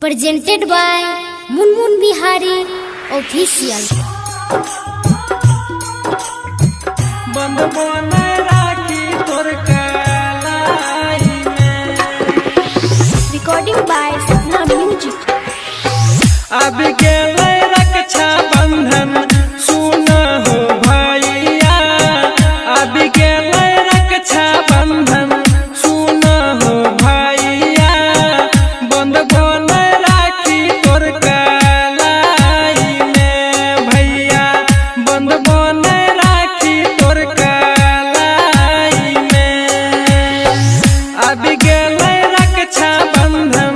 presented by Munmun Bihari Official। बंद बने राखी तोर कलाई में। Recording by Sapna Music। अब गेले रक्षा बंधन सुन हो भैया, अब गेले रक्षा बंधन सुन हो भैया। बंद बने राखी तोर कलाई में भैया, बंद बने राखी तोर कलाई में। अब गेले रक्षा बंधन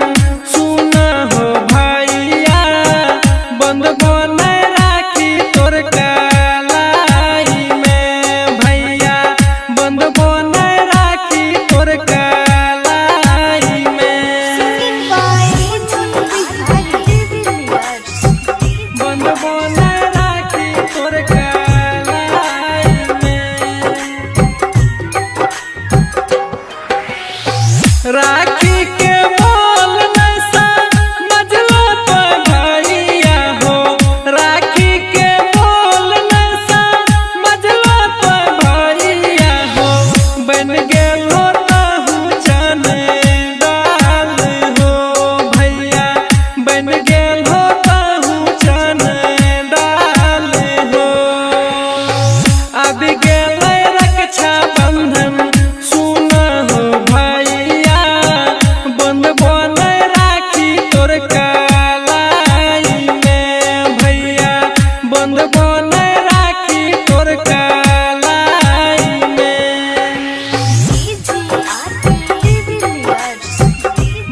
सुन हो भैया, बंद बने राखी तोर कलाई में भैया, बंद बने राखी तोर कलाई में। बंद बने राखी तोर कलाई में। राखी के मोल नैसा मजला पर भैया हो, राखी के मोल नैसा मजला पर भैया हो। बन गेल हो ताहू जाने डाल हो भैया, बन गेल हो ताहू जाने डाल हो। अब गेले रक्षा बंधन सुन हो भैया, बंद बने राखी तोर कलाई में भैया, बंद बने राखी तोर कलाई में।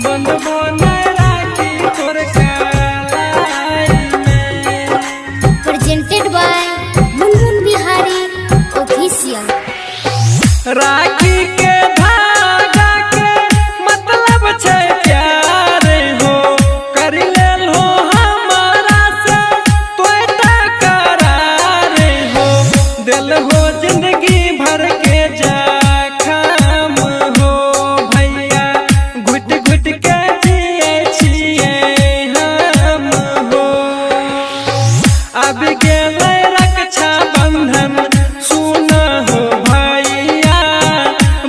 बंद बने राखी तोर कलाई में। Presented by Munmun Bihari Official। राखी के धागा के मतलब छै प्यार हो, कर लेल हो हमारा से तोय तकरार हो। दिल हो जिंदगी भर के जखम हो भैया, घुट घुट के जिए छिए हम हो। अब गेले रक्षा बंधन सुन हो भैया,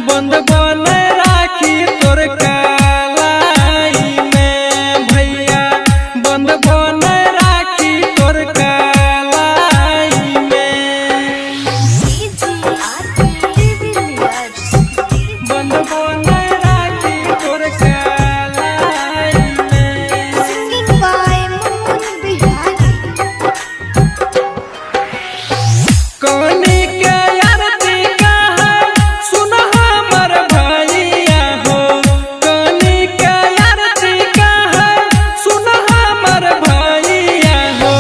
बंद बने राखी तोर कलाई में भैया, बंद बने राखी तोर कलाई में। बंद बने राखी तोर कलाई में। कौनी के आरती का है सुन हमर भैया हो, कौनी के आरती का है सुन हमर भैया हो।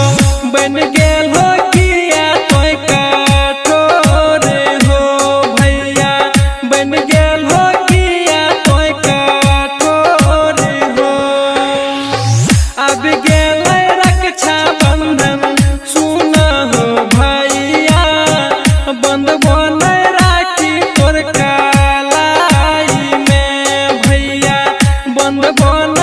बन गेल हो किया तोय कठोर हो भैया, बन गेल हो किया तोय कठोर हो। अब गेले रक्षा बंधन सुन हो भैया, बंद बने राखी तोर कलाई में भैया, बंद बने